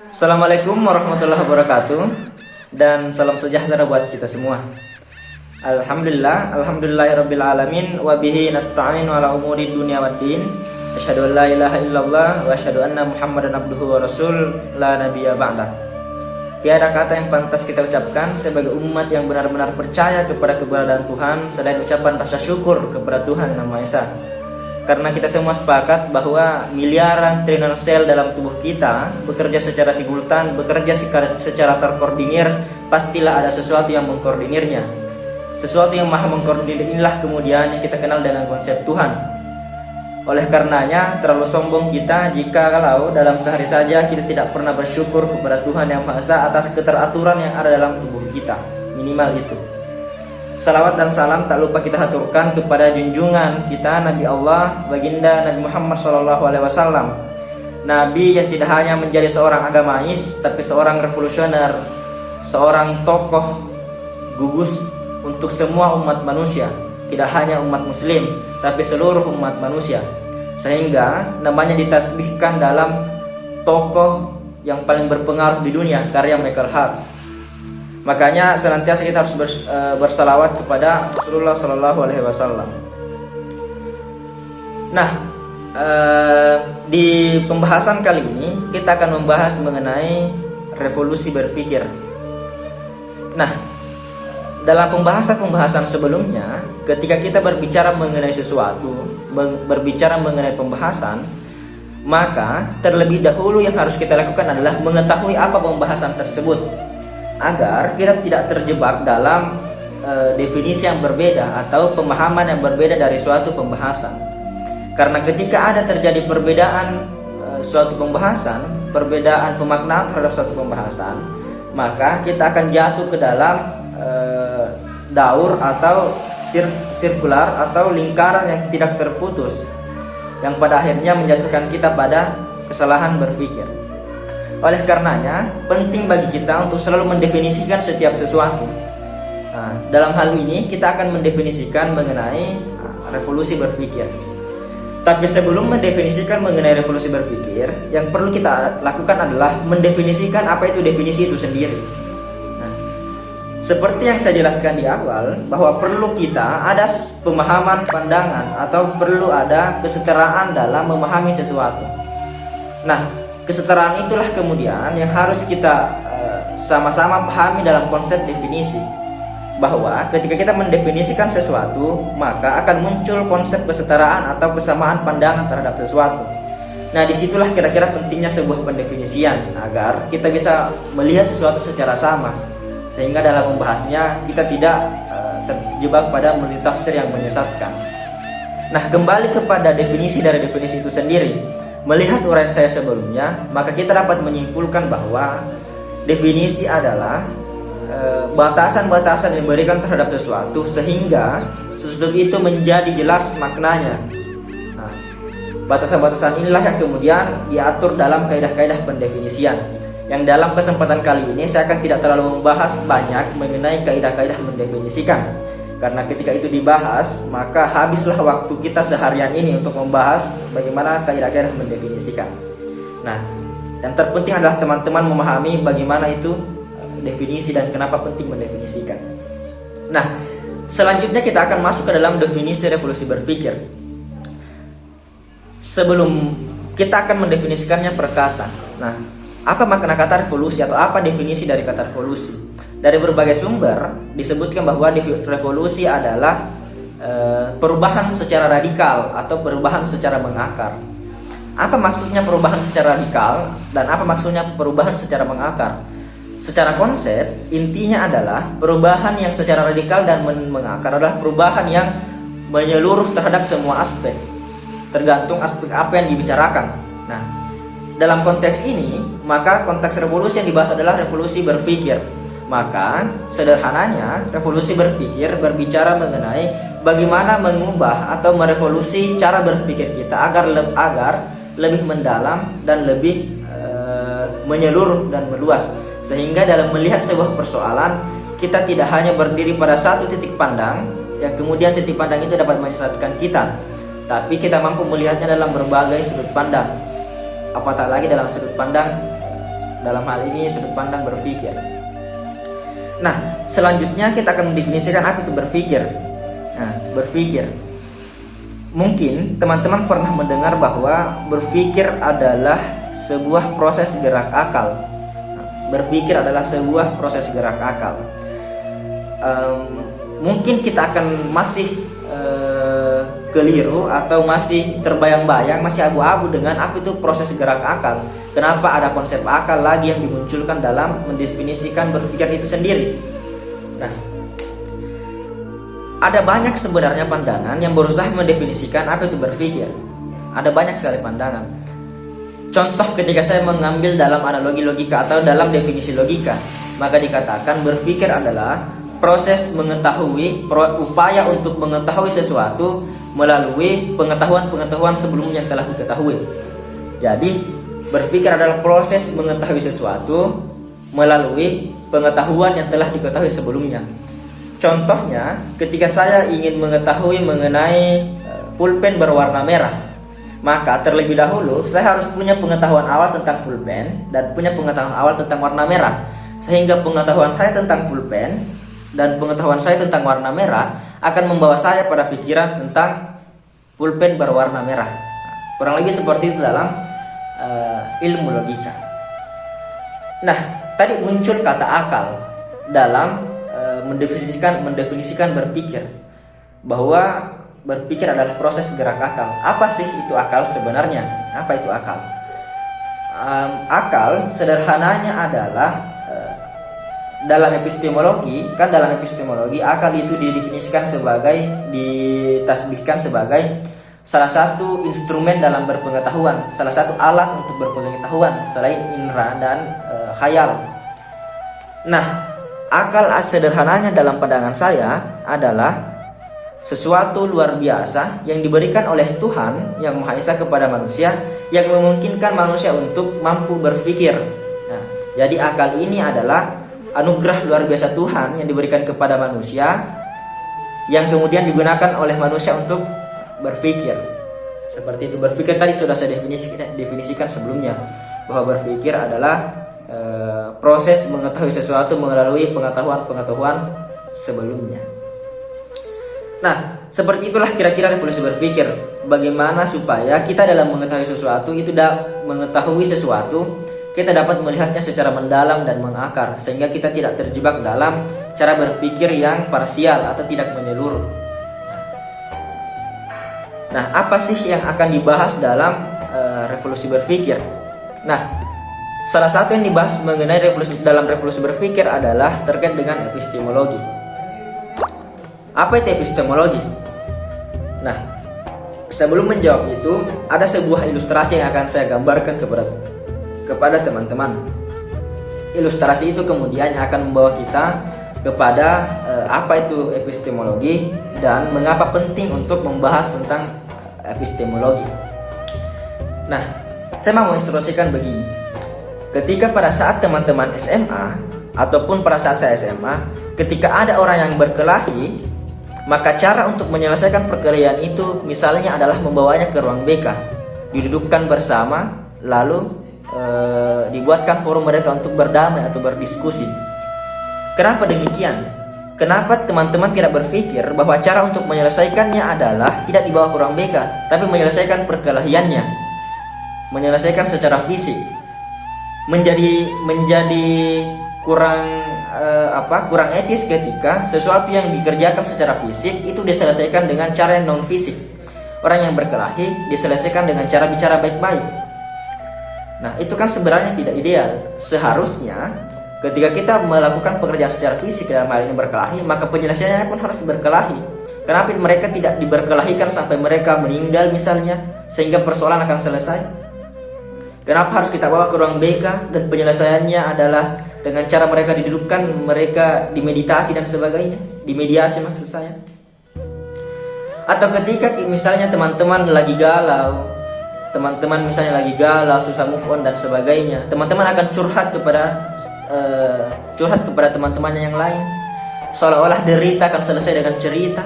Assalamualaikum warahmatullahi wabarakatuh. Dan salam sejahtera buat kita semua. Alhamdulillahirabbil alamin wa bihi nasta'inu ala umuri dunya waddin. Asyhadu an la ilaha illallah wa asyhadu anna Muhammadan abduhu wa rasul la nabiyya ba'dah. Tiada kata yang pantas kita ucapkan sebagai umat yang benar-benar percaya kepada keberadaan Tuhan selain ucapan rasa syukur kepada Tuhan Yang Maha Esa. Karena kita semua sepakat bahwa miliaran triliunan sel dalam tubuh kita bekerja secara simultan, bekerja secara terkoordinir, pastilah ada sesuatu yang mengkoordinirnya. Sesuatu yang maha mengkoordinir inilah kemudian yang kita kenal dengan konsep Tuhan. Oleh karenanya terlalu sombong kita jika kalau dalam sehari saja kita tidak pernah bersyukur kepada Tuhan Yang Maha Esa atas keteraturan yang ada dalam tubuh kita. Minimal itu. Salawat dan salam tak lupa kita haturkan kepada junjungan kita Nabi Allah Baginda Nabi Muhammad SAW, Nabi yang tidak hanya menjadi seorang agamais tapi seorang revolusioner, seorang tokoh gugus untuk semua umat manusia, tidak hanya umat muslim tapi seluruh umat manusia, sehingga namanya ditasbihkan dalam tokoh yang paling berpengaruh di dunia, karya Michael Hart. Makanya senantiasa kita harus bersalawat kepada Rasulullah SAW. Nah, di pembahasan kali ini kita akan membahas mengenai revolusi berpikir. Nah, dalam pembahasan sebelumnya, ketika kita berbicara mengenai sesuatu, berbicara mengenai pembahasan, maka terlebih dahulu yang harus kita lakukan adalah mengetahui apa pembahasan tersebut, agar kita tidak terjebak dalam definisi yang berbeda atau pemahaman yang berbeda dari suatu pembahasan. Karena ketika ada terjadi perbedaan suatu pembahasan, perbedaan pemaknaan terhadap suatu pembahasan, maka kita akan jatuh ke dalam daur atau sirkular atau lingkaran yang tidak terputus, yang pada akhirnya menjatuhkan kita pada kesalahan berpikir. Oleh karenanya, penting bagi kita untuk selalu mendefinisikan setiap sesuatu. Nah, dalam hal ini kita akan mendefinisikan mengenai revolusi berpikir. Tapi sebelum mendefinisikan mengenai revolusi berpikir, yang perlu kita lakukan adalah mendefinisikan apa itu definisi itu sendiri. Nah, seperti yang saya jelaskan di awal, bahwa perlu kita ada pemahaman pandangan atau perlu ada kesetaraan dalam memahami sesuatu. Nah, kesetaraan itulah kemudian yang harus kita sama-sama pahami dalam konsep definisi. Bahwa ketika kita mendefinisikan sesuatu, maka akan muncul konsep kesetaraan atau kesamaan pandangan terhadap sesuatu. Nah, disitulah kira-kira pentingnya sebuah pendefinisian, agar kita bisa melihat sesuatu secara sama, sehingga dalam membahasnya kita tidak terjebak pada multitafsir yang menyesatkan. Nah, kembali kepada definisi dari definisi itu sendiri. Melihat uraian saya sebelumnya, maka kita dapat menyimpulkan bahwa definisi adalah batasan-batasan yang diberikan terhadap sesuatu sehingga sesuatu itu menjadi jelas maknanya. Nah, batasan-batasan inilah yang kemudian diatur dalam kaidah-kaidah pendefinisian. Yang dalam kesempatan kali ini saya akan tidak terlalu membahas banyak mengenai kaidah-kaidah mendefinisikan. Karena ketika itu dibahas, maka habislah waktu kita seharian ini untuk membahas bagaimana kaidah-kaidah mendefinisikan. Nah, yang terpenting adalah teman-teman memahami bagaimana itu definisi dan kenapa penting mendefinisikan. Nah, selanjutnya kita akan masuk ke dalam definisi revolusi berpikir. Sebelum kita akan mendefinisikannya per kata. Nah, apa makna kata revolusi atau apa definisi dari kata revolusi? Dari berbagai sumber disebutkan bahwa revolusi adalah perubahan secara radikal atau perubahan secara mengakar. Apa maksudnya perubahan secara radikal dan apa maksudnya perubahan secara mengakar? Secara konsep, intinya adalah perubahan yang secara radikal dan mengakar adalah perubahan yang menyeluruh terhadap semua aspek, tergantung aspek apa yang dibicarakan. Nah, dalam konteks ini, maka konteks revolusi yang dibahas adalah revolusi berpikir. Maka sederhananya revolusi berpikir berbicara mengenai bagaimana mengubah atau merevolusi cara berpikir kita agar lebih mendalam dan lebih menyeluruh dan meluas, sehingga dalam melihat sebuah persoalan kita tidak hanya berdiri pada satu titik pandang yang kemudian titik pandang itu dapat menyesatkan kita, tapi kita mampu melihatnya dalam berbagai sudut pandang. apatah lagi dalam sudut pandang, dalam hal ini sudut pandang berpikir. Nah, selanjutnya kita akan mendefinisikan apa itu berpikir. Nah, berpikir. Mungkin teman-teman pernah mendengar bahwa berpikir adalah sebuah proses gerak akal. Berpikir adalah sebuah proses gerak akal. Mungkin kita akan masih keliru atau masih terbayang-bayang, masih abu-abu dengan apa itu proses gerak akal. Kenapa ada konsep akal lagi yang dimunculkan dalam mendefinisikan berpikir itu sendiri? Nah, ada banyak sebenarnya pandangan yang berusaha mendefinisikan apa itu berpikir. Ada banyak sekali pandangan. Contoh ketika saya mengambil dalam analogi logika atau dalam definisi logika, maka dikatakan berpikir adalah proses mengetahui, upaya untuk mengetahui sesuatu melalui pengetahuan-pengetahuan sebelumnya yang telah diketahui. Jadi berpikir adalah proses mengetahui sesuatu melalui pengetahuan yang telah diketahui sebelumnya. Contohnya, ketika saya ingin mengetahui mengenai pulpen berwarna merah, maka terlebih dahulu saya harus punya pengetahuan awal tentang pulpen dan punya pengetahuan awal tentang warna merah. Sehingga pengetahuan saya tentang pulpen dan pengetahuan saya tentang warna merah akan membawa saya pada pikiran tentang pulpen berwarna merah. Kurang lebih seperti itu dalam ilmu logika. Nah, tadi muncul kata akal dalam mendefinisikan berpikir, bahwa berpikir adalah proses gerak akal. Apa sih itu akal sebenarnya? Apa itu akal? Akal sederhananya adalah dalam epistemologi, akal itu didefinisikan sebagai, ditasbihkan sebagai salah satu instrumen dalam berpengetahuan, salah satu alat untuk berpengetahuan selain indera dan khayal. Nah, akal sederhananya dalam pandangan saya adalah sesuatu luar biasa yang diberikan oleh Tuhan Yang Maha Esa kepada manusia, yang memungkinkan manusia untuk mampu berpikir. Nah, jadi akal ini adalah anugerah luar biasa Tuhan yang diberikan kepada manusia, yang kemudian digunakan oleh manusia untuk berpikir. Seperti itu. Berpikir tadi sudah saya definisikan sebelumnya, bahwa berpikir adalah proses mengetahui sesuatu melalui pengetahuan sebelumnya. Nah, seperti itulah kira-kira revolusi berpikir. Bagaimana supaya kita dalam mengetahui sesuatu kita dapat melihatnya secara mendalam dan mengakar, sehingga kita tidak terjebak dalam cara berpikir yang parsial atau tidak menyeluruh. Nah, apa sih yang akan dibahas dalam revolusi berpikir? Nah, salah satu yang dibahas mengenai revolusi berpikir adalah terkait dengan epistemologi. Apa itu epistemologi? Nah, sebelum menjawab itu, ada sebuah ilustrasi yang akan saya gambarkan kepada teman-teman. Ilustrasi itu kemudian akan membawa kita kepada apa itu epistemologi dan mengapa penting untuk membahas tentang epistemologi. Nah, saya mau menginstruksikan begini. Ketika pada saat teman-teman SMA ataupun pada saat saya SMA, ketika ada orang yang berkelahi, maka cara untuk menyelesaikan perkelahian itu misalnya adalah membawanya ke ruang BK, didudukkan bersama, lalu dibuatkan forum mereka untuk berdamai atau berdiskusi. Kenapa demikian? Kenapa teman-teman tidak berpikir bahwa cara untuk menyelesaikannya adalah tidak dibawa ke ruang BK, tapi menyelesaikan perkelahiannya, menyelesaikan secara fisik? Menjadi kurang etis ketika sesuatu yang dikerjakan secara fisik itu diselesaikan dengan cara yang non fisik. Orang yang berkelahi diselesaikan dengan cara bicara baik-baik. Nah, itu kan sebenarnya tidak ideal. Seharusnya ketika kita melakukan pekerjaan secara fisik, dalam hal ini berkelahi, maka penyelesaiannya pun harus berkelahi. Kenapa mereka tidak diberkelahikan sampai mereka meninggal misalnya, sehingga persoalan akan selesai? Kenapa harus kita bawa ke ruang BK dan penyelesaiannya adalah dengan cara mereka didudukkan, mereka dimeditasi dan sebagainya, dimediasi maksud saya? Atau ketika misalnya teman-teman lagi galau, susah move on dan sebagainya, teman-teman akan curhat kepada teman-temannya yang lain, seolah-olah derita akan selesai dengan cerita.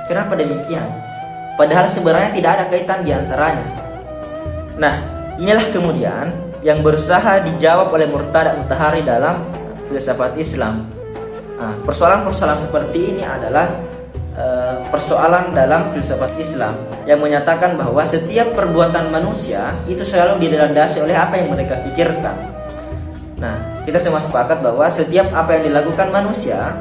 Kenapa demikian? Padahal sebenarnya tidak ada kaitan di antaranya. Nah, inilah kemudian yang berusaha dijawab oleh Murtada Mutahari dalam filsafat Islam. Nah, persoalan-persoalan seperti ini adalah persoalan dalam filsafat Islam yang menyatakan bahwa setiap perbuatan manusia itu selalu dilandasi oleh apa yang mereka pikirkan. Nah, kita semua sepakat bahwa setiap apa yang dilakukan manusia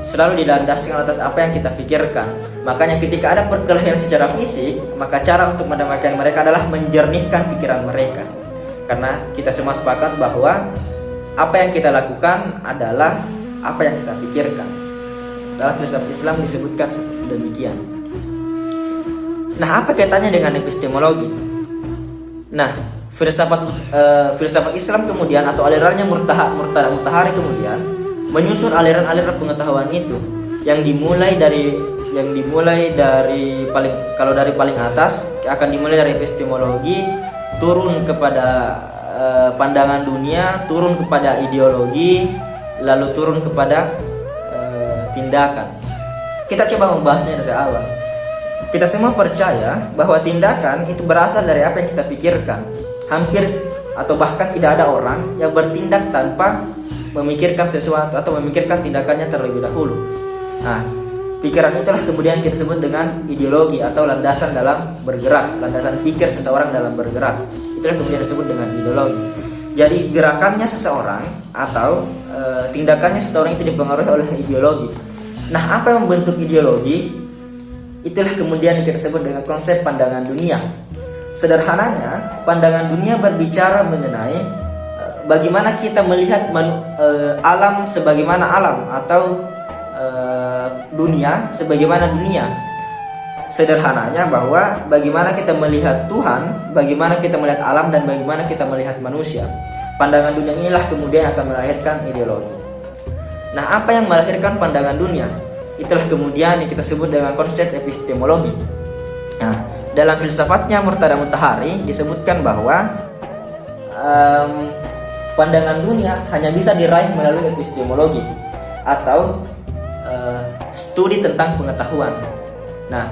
selalu dilandaskan atas apa yang kita pikirkan. Makanya ketika ada perkelahian secara fisik, maka cara untuk mendamaikan mereka adalah menjernihkan pikiran mereka. Karena kita semua sepakat bahwa apa yang kita lakukan adalah apa yang kita pikirkan. Dalam filsafat Islam disebutkan demikian. Nah, apa kaitannya dengan epistemologi? Nah, filsafat Islam kemudian atau alirannya Murtada Mutahari kemudian menyusun aliran-aliran pengetahuan itu yang dimulai dari paling atas akan dimulai dari epistemologi, turun kepada pandangan dunia, turun kepada ideologi, lalu turun kepada tindakan. Kita coba membahasnya dari awal. Kita semua percaya bahwa tindakan itu berasal dari apa yang kita pikirkan. Hampir atau bahkan tidak ada orang yang bertindak tanpa memikirkan sesuatu atau memikirkan tindakannya terlebih dahulu. Nah, pikiran itulah kemudian kita sebut dengan ideologi atau landasan dalam bergerak, landasan pikir seseorang dalam bergerak. Itulah kemudian disebut dengan ideologi. Jadi gerakannya seseorang atau tindakannya seseorang itu dipengaruhi oleh ideologi. Nah, apa yang membentuk ideologi? Itulah kemudian yang kita sebut dengan konsep pandangan dunia. Sederhananya, pandangan dunia berbicara mengenai bagaimana kita melihat alam sebagaimana alam atau dunia sebagaimana dunia. Sederhananya bahwa bagaimana kita melihat Tuhan, bagaimana kita melihat alam, dan bagaimana kita melihat manusia. Pandangan dunia inilah kemudian akan melahirkan ideologi. Nah, apa yang melahirkan pandangan dunia? Itulah kemudian yang kita sebut dengan konsep epistemologi. Nah, dalam filsafatnya Murtada Mutahari disebutkan bahwa pandangan dunia hanya bisa diraih melalui epistemologi atau studi tentang pengetahuan. Nah,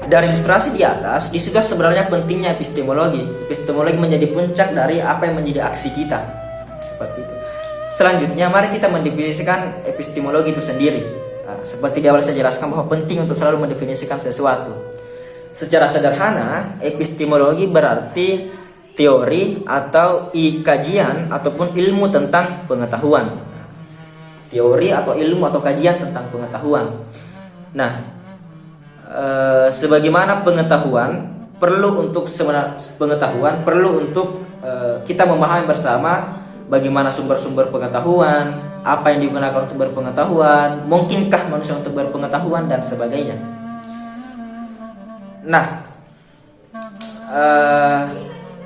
dari ilustrasi di atas disebut sebenarnya pentingnya epistemologi. Epistemologi menjadi puncak dari apa yang menjadi aksi kita. Seperti itu. Selanjutnya, mari kita mendefinisikan epistemologi itu sendiri. Nah, seperti di awal saya jelaskan bahwa penting untuk selalu mendefinisikan sesuatu. Secara sederhana, epistemologi berarti teori atau kajian ataupun ilmu tentang pengetahuan. Teori atau ilmu atau kajian tentang pengetahuan. Nah, sebagaimana pengetahuan perlu untuk kita memahami bersama bagaimana sumber-sumber pengetahuan, apa yang digunakan untuk berpengetahuan, mungkinkah manusia untuk berpengetahuan, dan sebagainya. Nah,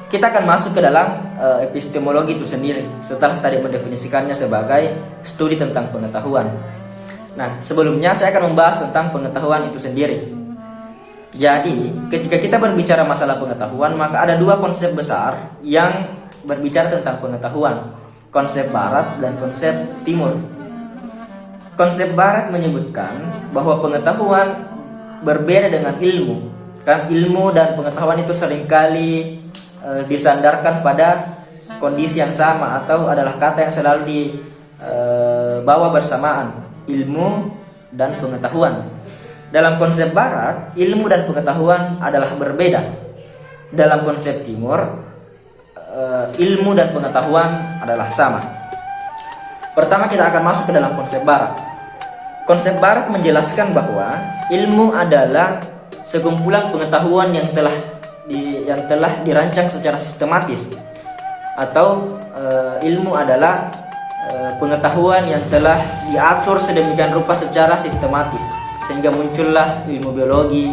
kita akan masuk ke dalam epistemologi itu sendiri setelah tadi mendefinisikannya sebagai studi tentang pengetahuan. Nah, sebelumnya saya akan membahas tentang pengetahuan itu sendiri. Jadi, ketika kita berbicara masalah pengetahuan, maka ada dua konsep besar yang berbicara tentang pengetahuan. Konsep barat dan konsep timur. Konsep barat menyebutkan bahwa pengetahuan berbeda dengan ilmu. Kan ilmu dan pengetahuan itu seringkali disandarkan pada kondisi yang sama atau adalah kata yang selalu dibawa bersamaan. Ilmu dan pengetahuan. Dalam konsep barat, ilmu dan pengetahuan adalah berbeda. Dalam konsep timur, ilmu dan pengetahuan adalah sama. Pertama, kita akan masuk ke dalam konsep barat. Konsep barat menjelaskan bahwa ilmu adalah sekumpulan pengetahuan yang telah dirancang secara sistematis, atau ilmu adalah pengetahuan yang telah diatur sedemikian rupa secara sistematis sehingga muncullah ilmu biologi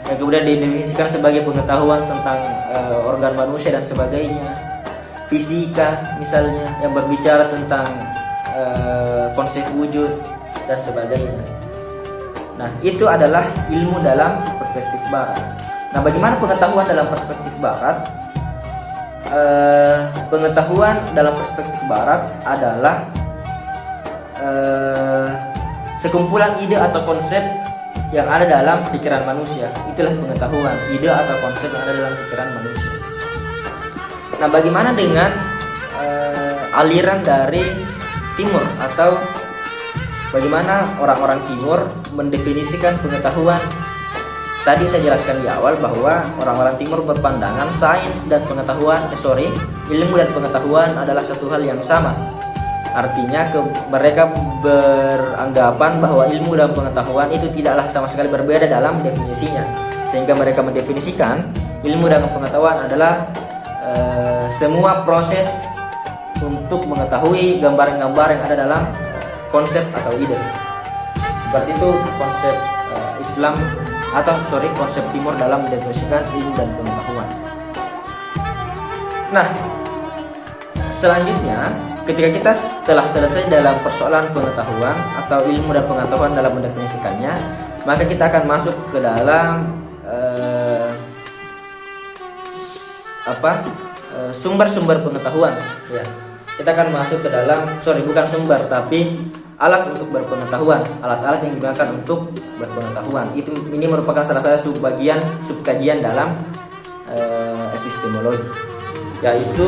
yang kemudian didefinisikan sebagai pengetahuan tentang organ manusia dan sebagainya. Fisika misalnya yang berbicara tentang konsep wujud dan sebagainya. Nah, itu adalah ilmu dalam perspektif barat. Nah, bagaimana pengetahuan dalam perspektif barat? Pengetahuan dalam perspektif barat adalah sekumpulan ide atau konsep yang ada dalam pikiran manusia. Itulah pengetahuan, ide atau konsep yang ada dalam pikiran manusia. Nah, bagaimana dengan aliran dari timur, atau bagaimana orang-orang timur mendefinisikan pengetahuan? Tadi saya jelaskan di awal bahwa orang-orang timur berpandangan sains dan pengetahuan, ilmu dan pengetahuan adalah satu hal yang sama. Artinya mereka beranggapan bahwa ilmu dan pengetahuan itu tidaklah sama sekali berbeda dalam definisinya, sehingga mereka mendefinisikan ilmu dan pengetahuan adalah semua proses untuk mengetahui gambaran-gambaran yang ada dalam konsep atau ide. Seperti itu konsep Islam konsep timur dalam mendefinisikan ilmu dan pengetahuan. Nah, selanjutnya ketika kita telah selesai dalam persoalan pengetahuan atau ilmu dan pengetahuan dalam mendefinisikannya, maka kita akan masuk ke dalam sumber-sumber pengetahuan. Ya, kita akan masuk ke dalam bukan sumber tapi alat untuk berpengetahuan, alat-alat yang digunakan untuk berpengetahuan. Ini merupakan salah satu subkajian dalam epistemologi, yaitu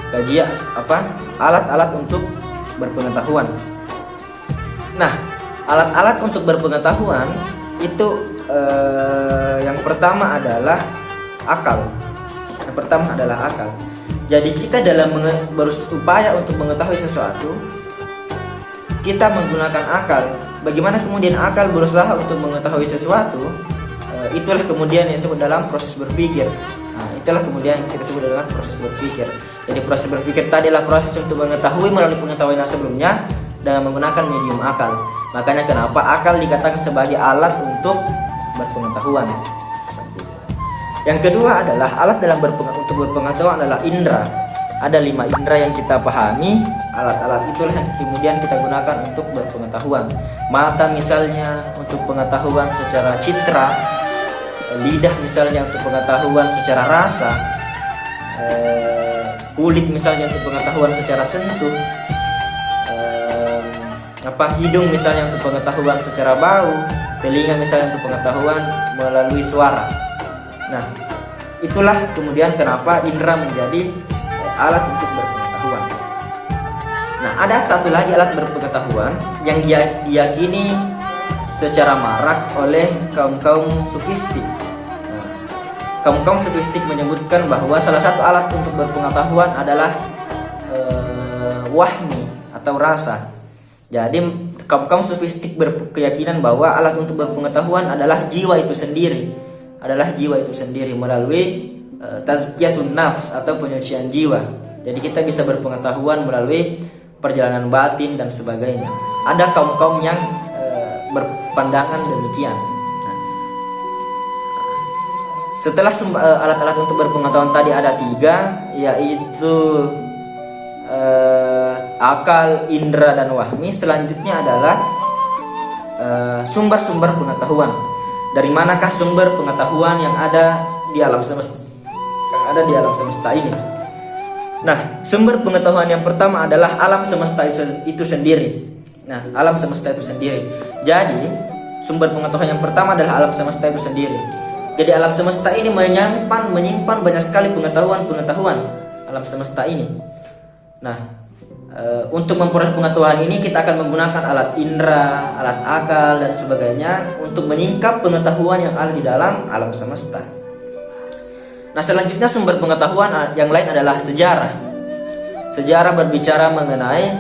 kajian alat-alat untuk berpengetahuan. Nah, alat-alat untuk berpengetahuan itu yang pertama adalah akal. Jadi kita dalam berupaya untuk mengetahui sesuatu, kita menggunakan akal. Bagaimana kemudian akal berusaha untuk mengetahui sesuatu? Itulah kemudian yang disebut dalam proses berpikir. Nah, itulah kemudian yang kita sebut dengan proses berpikir. Jadi proses berpikir tadi adalah proses untuk mengetahui melalui pengetahuan yang sebelumnya dengan menggunakan medium akal. Makanya kenapa akal dikatakan sebagai alat untuk berpengetahuan. Yang kedua adalah alat untuk berpengetahuan adalah indera. Ada 5 indera yang kita pahami. Alat-alat itulah yang kemudian kita gunakan untuk berpengetahuan. Mata misalnya untuk pengetahuan secara citra, lidah misalnya untuk pengetahuan secara rasa, kulit misalnya untuk pengetahuan secara sentuh, hidung misalnya untuk pengetahuan secara bau, telinga misalnya untuk pengetahuan melalui suara. Nah, itulah kemudian kenapa indera menjadi alat untuk berpengetahuan. Nah, ada satu lagi alat berpengetahuan yang diyakini secara marak oleh kaum sufistik. Nah, kaum sufistik menyebutkan bahwa salah satu alat untuk berpengetahuan adalah wahmi atau rasa. Jadi kaum sufistik berkeyakinan bahwa alat untuk berpengetahuan adalah jiwa itu sendiri melalui tazkiyatun nafs atau penyucian jiwa. Jadi kita bisa berpengetahuan melalui perjalanan batin dan sebagainya. Ada kaum yang berpandangan demikian. Nah, setelah alat-alat untuk berpengetahuan tadi ada 3, yaitu akal, indera, dan wahmi. Selanjutnya adalah sumber-sumber pengetahuan. Dari manakah sumber pengetahuan yang ada di alam semesta ini? Nah, sumber pengetahuan yang pertama adalah alam semesta itu sendiri. Jadi, sumber pengetahuan yang pertama adalah alam semesta itu sendiri. Jadi alam semesta ini menyimpan banyak sekali pengetahuan alam semesta ini. Nah, untuk memperoleh pengetahuan ini kita akan menggunakan alat indera, alat akal, dan sebagainya untuk menyingkap pengetahuan yang ada di dalam alam semesta. Nah, selanjutnya sumber pengetahuan yang lain adalah sejarah. Sejarah berbicara mengenai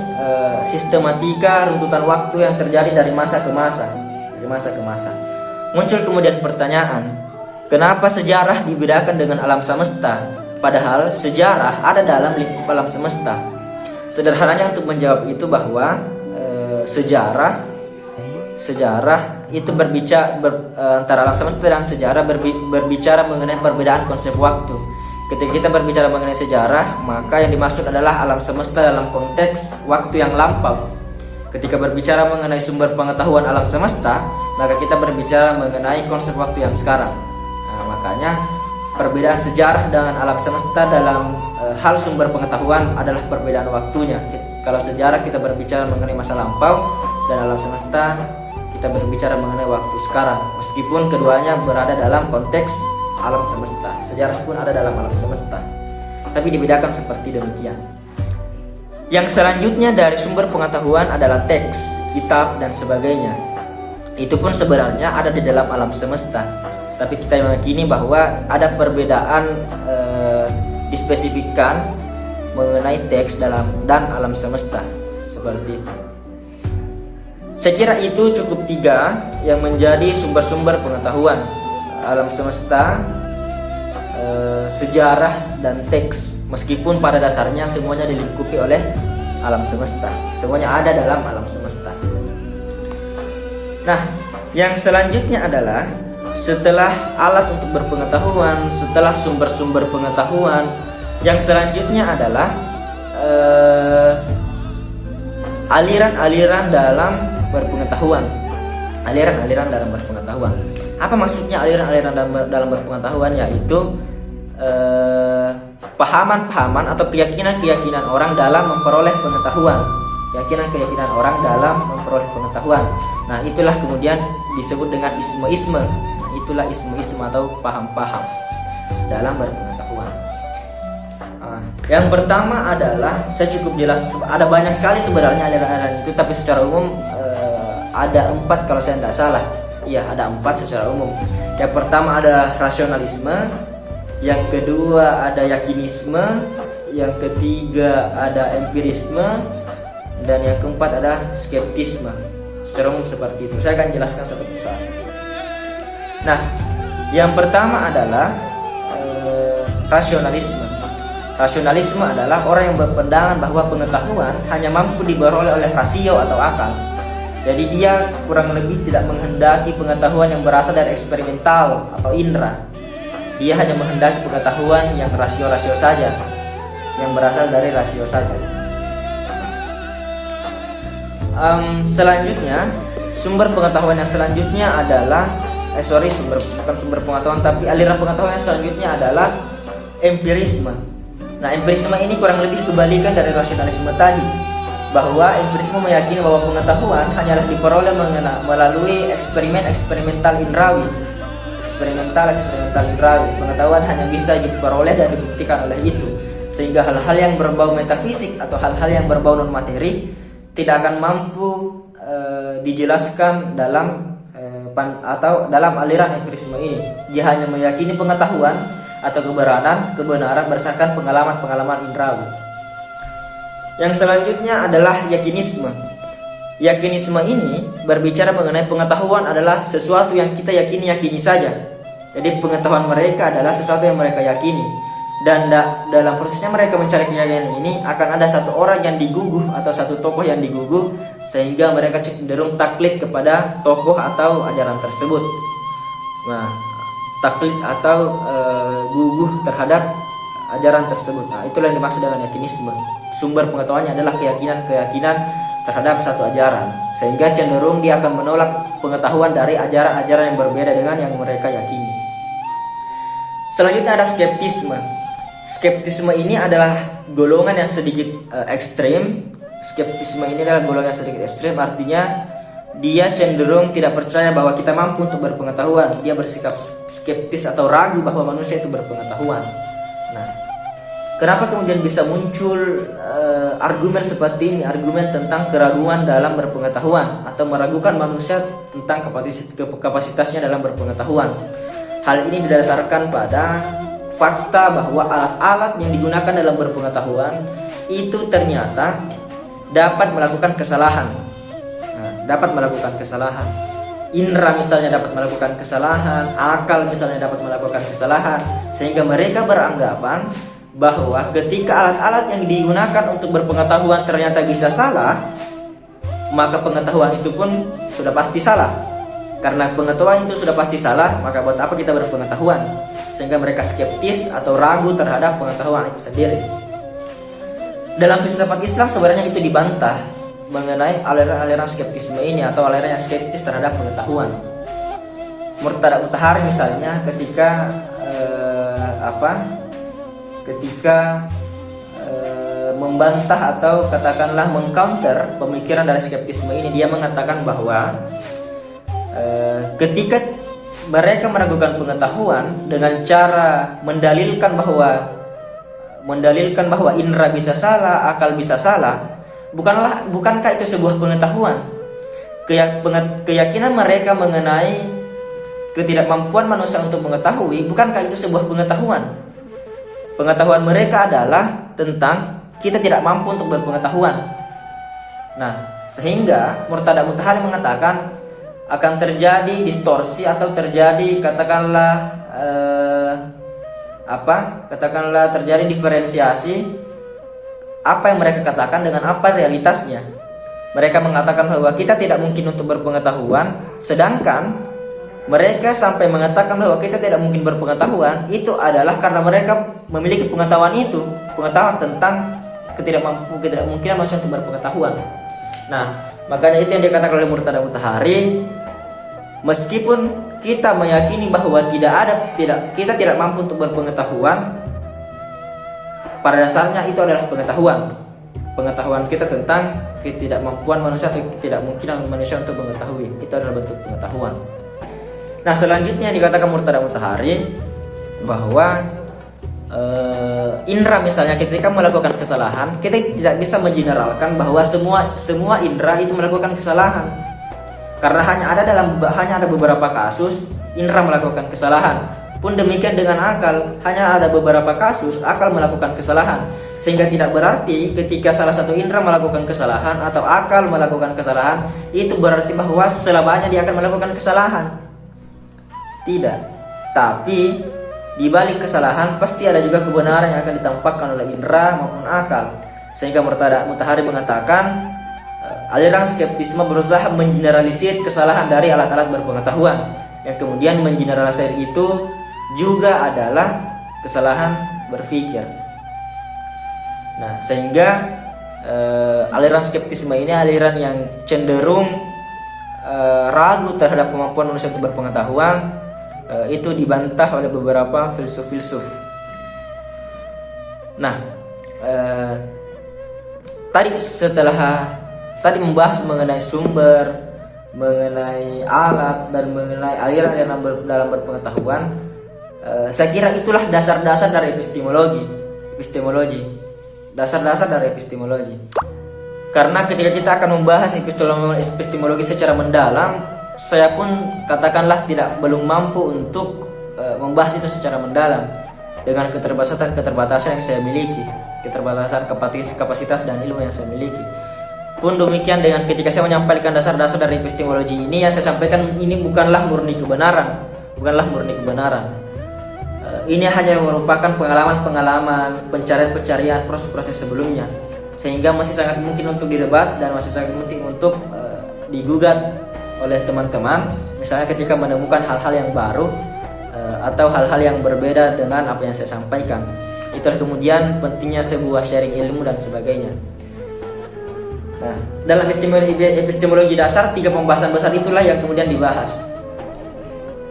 sistematika runtutan waktu yang terjadi dari masa ke masa. Muncul kemudian pertanyaan, kenapa sejarah dibedakan dengan alam semesta? Padahal sejarah ada dalam lingkup alam semesta. Sederhananya untuk menjawab itu bahwa sejarah itu berbicara antara alam semesta dan sejarah berbicara mengenai perbedaan konsep waktu. Ketika kita berbicara mengenai sejarah, maka yang dimaksud adalah alam semesta dalam konteks waktu yang lampau. Ketika berbicara mengenai sumber pengetahuan alam semesta, maka kita berbicara mengenai konsep waktu yang sekarang. Nah, makanya perbedaan sejarah dengan alam semesta dalam hal sumber pengetahuan adalah perbedaan waktunya. Kalau sejarah kita berbicara mengenai masa lampau, dan alam semesta kita berbicara mengenai waktu sekarang. Meskipun keduanya berada dalam konteks alam semesta. Sejarah pun ada dalam alam semesta. Tapi dibedakan seperti demikian. Yang selanjutnya dari sumber pengetahuan adalah teks, kitab, dan sebagainya. Itu pun sebenarnya ada di dalam alam semesta. Tapi kita meyakini bahwa ada perbedaan dispesifikkan mengenai teks dan alam semesta. Seperti itu. Saya kira itu cukup 3 yang menjadi sumber-sumber pengetahuan. Alam semesta, sejarah, dan teks. Meskipun pada dasarnya semuanya dilingkupi oleh alam semesta. Semuanya ada dalam alam semesta. Nah, yang selanjutnya adalah setelah alat untuk berpengetahuan, setelah sumber-sumber pengetahuan, yang selanjutnya adalah aliran-aliran dalam berpengetahuan. Aliran-aliran dalam berpengetahuan. Apa maksudnya aliran-aliran dalam berpengetahuan? Yaitu pahaman-pahaman atau keyakinan-keyakinan orang dalam memperoleh pengetahuan. Keyakinan-keyakinan orang dalam memperoleh pengetahuan. Nah, itulah kemudian disebut dengan isme-isme. Nah, itulah isme-isme atau paham-paham dalam berpengetahuan. Yang pertama adalah, saya cukup jelas, ada banyak sekali sebenarnya aliran-aliran itu, tapi secara umum ada 4 kalau saya tidak salah. Iya, ada 4 secara umum. Yang pertama ada rasionalisme, yang kedua ada yakinisme, yang ketiga ada empirisme, dan yang keempat ada skeptisme. Secara umum seperti itu. Saya akan jelaskan satu persatu. Nah, yang pertama adalah rasionalisme. Rasionalisme adalah orang yang berpandangan bahwa pengetahuan hanya mampu diperoleh oleh rasio atau akal. Jadi dia kurang lebih tidak menghendaki pengetahuan yang berasal dari eksperimental atau indera. Dia hanya menghendaki pengetahuan yang rasio-rasio saja, yang berasal dari rasio saja. Selanjutnya, sumber pengetahuan yang selanjutnya adalah bukan sumber pengetahuan, tapi aliran pengetahuan yang selanjutnya adalah empirisme. Nah, empirisme ini kurang lebih kebalikan dari rasionalisme tadi, bahwa empirisme meyakini bahwa pengetahuan hanyalah diperoleh melalui eksperimental indrawi. Eksperimental indrawi. Pengetahuan hanya bisa diperoleh dan dibuktikan oleh itu, sehingga hal-hal yang berbau metafisik atau hal-hal yang berbau non materi tidak akan mampu dijelaskan dalam aliran empirisme ini. Dia hanya meyakini pengetahuan atau kebenaran berdasarkan pengalaman indrawi. Yang selanjutnya adalah yakinisme. Yakinisme ini berbicara mengenai pengetahuan adalah sesuatu yang kita yakini saja. Jadi pengetahuan mereka adalah sesuatu yang mereka yakini. Dan dalam prosesnya mereka mencari keyakinan ini akan ada satu orang yang diguguh atau satu tokoh yang diguguh, sehingga mereka cenderung taklid kepada tokoh atau ajaran tersebut. Nah, taklid atau guguh terhadap ajaran tersebut. Nah, itulah yang dimaksud dengan yakinisme. Sumber pengetahuannya adalah keyakinan terhadap satu ajaran, sehingga cenderung dia akan menolak pengetahuan dari ajaran-ajaran yang berbeda dengan yang mereka yakini. Selanjutnya ada skeptisme. Skeptisme ini adalah golongan yang sedikit ekstrim. Skeptisme ini adalah golongan yang sedikit ekstrim, artinya dia cenderung tidak percaya bahwa kita mampu untuk berpengetahuan. Dia bersikap skeptis atau ragu bahwa manusia itu berpengetahuan. Nah, kenapa kemudian bisa muncul argumen seperti ini, argumen tentang keraguan dalam berpengetahuan atau meragukan manusia tentang kapasitasnya dalam berpengetahuan? Hal ini didasarkan pada fakta bahwa alat-alat yang digunakan dalam berpengetahuan itu ternyata dapat melakukan kesalahan. Dapat melakukan kesalahan. Indra misalnya dapat melakukan kesalahan, akal misalnya dapat melakukan kesalahan, sehingga mereka beranggapan bahwa ketika alat-alat yang digunakan untuk berpengetahuan ternyata bisa salah, maka pengetahuan itu pun sudah pasti salah. Karena pengetahuan itu sudah pasti salah, maka buat apa kita berpengetahuan? Sehingga mereka skeptis atau ragu terhadap pengetahuan itu sendiri. Dalam filsafat Islam sebenarnya itu dibantah mengenai aliran-aliran skeptisme ini atau aliran yang skeptis terhadap pengetahuan. Murtada Mutahari misalnya ketika membantah atau katakanlah mengcounter pemikiran dari skeptisme ini, dia mengatakan bahwa ketika mereka meragukan pengetahuan dengan cara mendalilkan bahwa indera bisa salah, akal bisa salah, bukankah itu sebuah pengetahuan? Keyakinan mereka mengenai ketidakmampuan manusia untuk mengetahui, bukankah itu sebuah pengetahuan? Pengetahuan mereka adalah tentang kita tidak mampu untuk berpengetahuan. Nah, sehingga Murtada Mutahari mengatakan akan terjadi distorsi atau terjadi katakanlah terjadi diferensiasi apa yang mereka katakan dengan apa realitasnya. Mereka mengatakan bahwa kita tidak mungkin untuk berpengetahuan, sedangkan mereka sampai mengatakan bahwa kita tidak mungkin berpengetahuan itu adalah karena mereka memiliki pengetahuan tentang ketidakmungkinan manusia untuk berpengetahuan. Nah, makanya itu yang dikatakan oleh Murtada Mutahari, meskipun kita meyakini bahwa kita tidak mampu untuk berpengetahuan, pada dasarnya itu adalah pengetahuan kita tentang ketidakmampuan manusia atau ketidakmungkinan manusia untuk mengetahui, itu adalah bentuk pengetahuan. Nah, selanjutnya dikatakan Murtada Mutahari bahwa indera, misalnya ketika melakukan kesalahan, kita tidak bisa mengeneralkan bahwa semua indera itu melakukan kesalahan, karena hanya ada beberapa kasus indera melakukan kesalahan. Pun demikian dengan akal, hanya ada beberapa kasus akal melakukan kesalahan, sehingga tidak berarti ketika salah satu indera melakukan kesalahan atau akal melakukan kesalahan itu berarti bahwa selamanya dia akan melakukan kesalahan. Tidak, tapi di balik kesalahan pasti ada juga kebenaran yang akan ditampakkan oleh indera maupun akal. Sehingga Murtada Mutahari mengatakan aliran skeptisme berusaha mengeneralisir kesalahan dari alat-alat berpengetahuan, yang kemudian mengeneralisir itu juga adalah kesalahan berpikir. Nah, sehingga aliran skeptisme ini aliran yang cenderung ragu terhadap kemampuan manusia untuk berpengetahuan, itu dibantah oleh beberapa filsuf-filsuf. Nah, tadi membahas mengenai sumber, mengenai alat, dan mengenai aliran dalam berpengetahuan, saya kira itulah dasar-dasar dari epistemologi. Dasar-dasar dari epistemologi. Karena ketika kita akan membahas epistemologi secara mendalam, saya pun katakanlah belum mampu untuk membahas itu secara mendalam dengan keterbatasan yang saya miliki, keterbatasan kapasitas dan ilmu yang saya miliki. Pun demikian dengan ketika saya menyampaikan dasar-dasar dari epistemologi ini, yang saya sampaikan ini bukanlah murni kebenaran. Ini hanya merupakan pengalaman-pengalaman, pencarian-pencarian proses-proses sebelumnya, sehingga masih sangat mungkin untuk didebat dan masih sangat mungkin untuk digugat oleh teman-teman, misalnya ketika menemukan hal-hal yang baru atau hal-hal yang berbeda dengan apa yang saya sampaikan. Itulah kemudian pentingnya sebuah sharing ilmu dan sebagainya. Nah, dalam epistemologi dasar, 3 pembahasan besar itulah yang kemudian dibahas.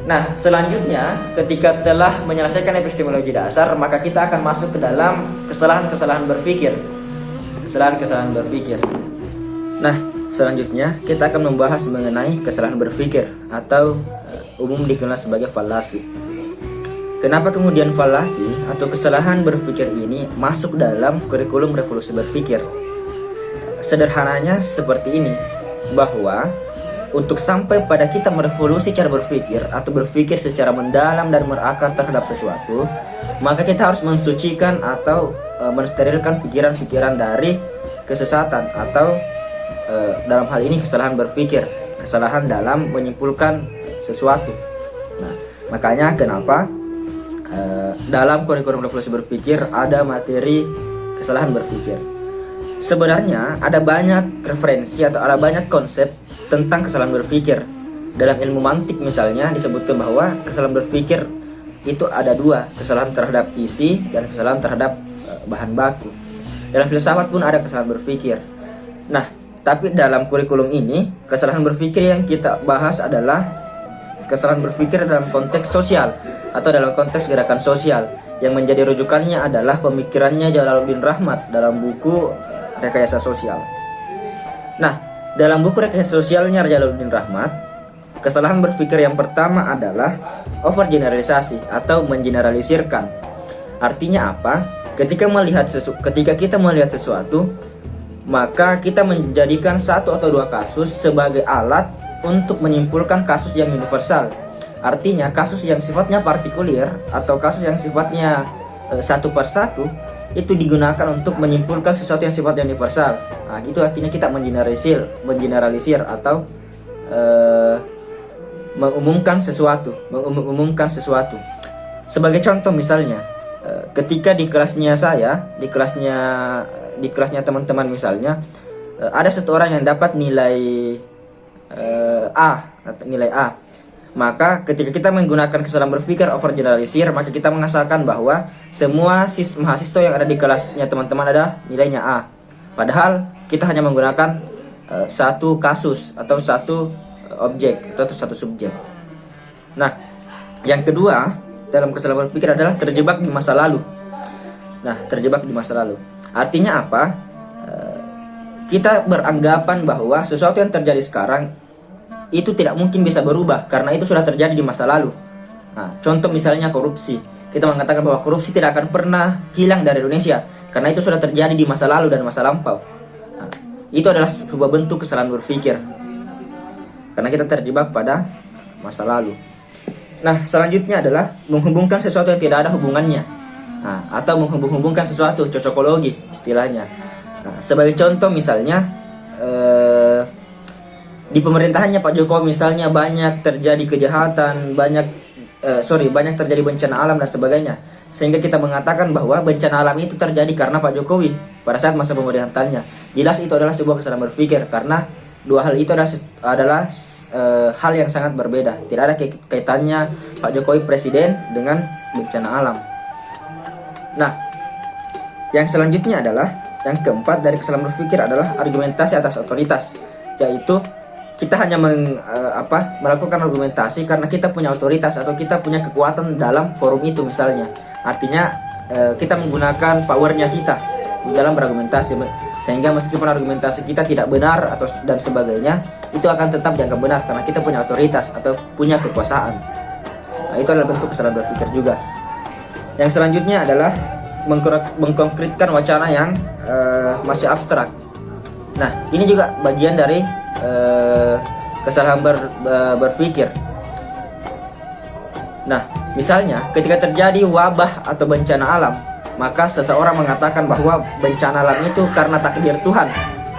Nah, selanjutnya ketika telah menyelesaikan epistemologi dasar, maka kita akan masuk ke dalam kesalahan-kesalahan berpikir. Nah, selanjutnya kita akan membahas mengenai kesalahan berpikir atau umum dikenal sebagai falasi. Kenapa kemudian falasi atau kesalahan berpikir ini masuk dalam kurikulum revolusi berpikir? Sederhananya seperti ini, bahwa untuk sampai pada kita merevolusi cara berpikir atau berpikir secara mendalam dan berakar terhadap sesuatu, maka kita harus mensucikan atau mensterilkan pikiran-pikiran dari kesesatan atau dalam hal ini kesalahan berpikir, kesalahan dalam menyimpulkan sesuatu. Nah, makanya kenapa dalam kurikulum revolusi berpikir ada materi kesalahan berpikir. Sebenarnya ada banyak referensi atau ada banyak konsep tentang kesalahan berpikir. Dalam ilmu mantik misalnya disebutkan bahwa kesalahan berpikir itu ada 2, kesalahan terhadap isi dan kesalahan terhadap bahan baku. Dalam filsafat pun ada kesalahan berpikir. Nah, tapi dalam kurikulum ini kesalahan berpikir yang kita bahas adalah kesalahan berpikir dalam konteks sosial atau dalam konteks gerakan sosial, yang menjadi rujukannya adalah pemikirannya Jalaluddin Rahmat dalam buku Rekayasa Sosial. Nah, dalam buku Rekayasa Sosialnya Jalaluddin Rahmat, kesalahan berpikir yang pertama adalah overgeneralisasi atau mengeneralisirkan. Artinya apa? Ketika kita melihat sesuatu, maka kita menjadikan satu atau dua kasus sebagai alat untuk menyimpulkan kasus yang universal. Artinya kasus yang sifatnya partikulir atau kasus yang sifatnya satu per satu itu digunakan untuk menyimpulkan sesuatu yang sifatnya universal. Nah, itu artinya kita mengeneralisir atau mengumumkan sesuatu. Sebagai contoh misalnya, ketika di kelasnya teman-teman misalnya, ada satu orang yang dapat nilai A, maka ketika kita menggunakan kesalahan berpikir overgeneralisir, maka kita mengasalkan bahwa semua mahasiswa yang ada di kelasnya teman-teman ada nilainya A. Padahal kita hanya menggunakan satu kasus atau satu objek atau satu subjek. Nah, yang kedua dalam kesalahan berpikir adalah terjebak di masa lalu. Artinya apa? Kita beranggapan bahwa sesuatu yang terjadi sekarang itu tidak mungkin bisa berubah karena itu sudah terjadi di masa lalu. Nah, contoh misalnya korupsi. Kita mengatakan bahwa korupsi tidak akan pernah hilang dari Indonesia karena itu sudah terjadi di masa lalu dan masa lampau. Nah, itu adalah sebuah bentuk kesalahan berpikir karena kita terjebak pada masa lalu. Nah, selanjutnya adalah menghubungkan sesuatu yang tidak ada hubungannya. Nah, atau menghubungkan sesuatu, cocokologi istilahnya. Nah, sebagai contoh misalnya di pemerintahannya Pak Jokowi misalnya banyak terjadi kejahatan, banyak terjadi bencana alam dan sebagainya. Sehingga kita mengatakan bahwa bencana alam itu terjadi karena Pak Jokowi pada saat masa pemerintahannya. Jelas itu adalah sebuah kesalahan berpikir karena dua hal itu adalah hal yang sangat berbeda. Tidak ada kaitannya Pak Jokowi presiden dengan bencana alam. Nah, yang selanjutnya adalah yang keempat dari kesalahan berpikir adalah argumentasi atas otoritas, yaitu kita hanya melakukan argumentasi karena kita punya otoritas atau kita punya kekuatan dalam forum itu misalnya. Artinya kita menggunakan powernya kita dalam berargumentasi, sehingga meskipun argumentasi kita tidak benar dan sebagainya, itu akan tetap dianggap benar karena kita punya otoritas atau punya kekuasaan. Nah, itu adalah bentuk kesalahan berpikir juga. Yang selanjutnya adalah mengkonkretkan wacana yang masih abstrak. Nah, ini juga bagian dari kesalahan berpikir. Nah, misalnya ketika terjadi wabah atau bencana alam, maka seseorang mengatakan bahwa bencana alam itu karena takdir Tuhan.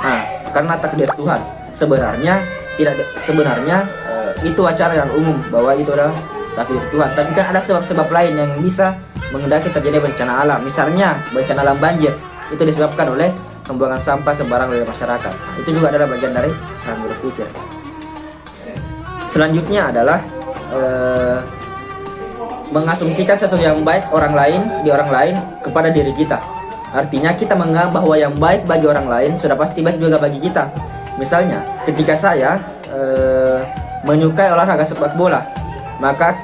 Nah, karena takdir Tuhan. Sebenarnya itu wacana yang umum bahwa itu adalah takdir Tuhan. Tapi kan ada sebab-sebab lain yang bisa menghendaki terjadi bencana alam. Misalnya bencana alam banjir itu disebabkan oleh pembuangan sampah sembarang oleh masyarakat. Nah, itu juga adalah bagian dari kesalahan berpikir. Selanjutnya adalah mengasumsikan sesuatu yang baik di orang lain kepada diri kita. Artinya kita menganggap bahwa yang baik bagi orang lain sudah pasti baik juga bagi kita. Misalnya ketika saya menyukai olahraga sepak bola, maka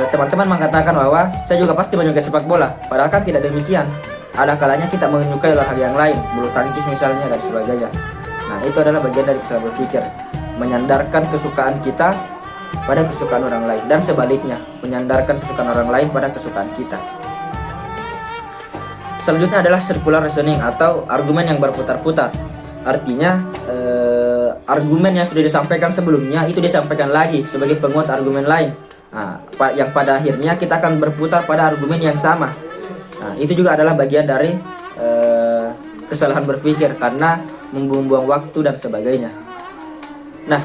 teman-teman mengatakan bahwa saya juga pasti menyukai sepak bola. Padahal kan tidak demikian. Ada kalanya kita menyukai olahraga yang lain, bulu tangkis misalnya dan sebagainya. Nah, itu adalah bagian dari kesalahan berpikir, menyandarkan kesukaan kita pada kesukaan orang lain dan sebaliknya, menyandarkan kesukaan orang lain pada kesukaan kita. Selanjutnya adalah circular reasoning atau argumen yang berputar-putar. Artinya argumen yang sudah disampaikan sebelumnya itu disampaikan lagi sebagai penguat argumen lain. Nah, yang pada akhirnya kita akan berputar pada argumen yang sama. Nah, itu juga adalah bagian dari kesalahan berpikir karena membuang-buang waktu dan sebagainya. Nah,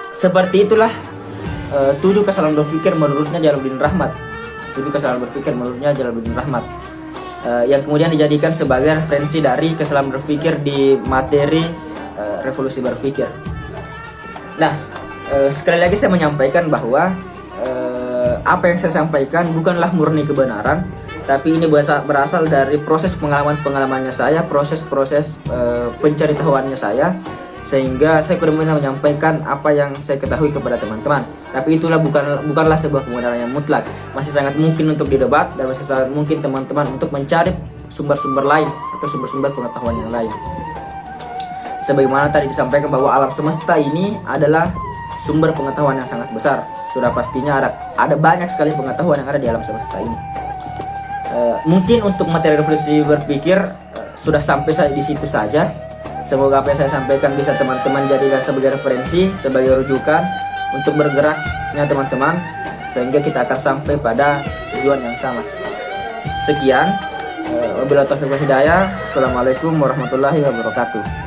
seperti itulah 7 kesalahan berpikir menurutnya Jalaluddin Rahmat. 7 kesalahan berpikir menurutnya Jalaluddin Rahmat, yang kemudian dijadikan sebagai referensi dari kesalahan berpikir di materi revolusi berpikir. Nah, sekali lagi saya menyampaikan bahwa apa yang saya sampaikan bukanlah murni kebenaran, tapi ini berasal dari proses pengalamannya saya, proses penceritaannya saya, sehingga saya benar-benar menyampaikan apa yang saya ketahui kepada teman-teman. Tapi itulah bukanlah sebuah kebenaran yang mutlak. Masih sangat mungkin untuk didebat dan masih sangat mungkin teman-teman untuk mencari sumber-sumber lain atau sumber-sumber pengetahuan yang lain. sebagaimana tadi disampaikan bahwa alam semesta ini adalah sumber pengetahuan yang sangat besar. Sudah pastinya ada banyak sekali pengetahuan yang ada di alam semesta ini. Mungkin untuk materi revolusi berpikir sudah sampai di situ saja. Semoga apa yang saya sampaikan bisa teman-teman jadikan sebagai referensi, sebagai rujukan untuk bergeraknya teman-teman, sehingga kita akan sampai pada tujuan yang sama. Sekian, wabillahi taufiq wal hidayah. Assalamualaikum warahmatullahi wabarakatuh.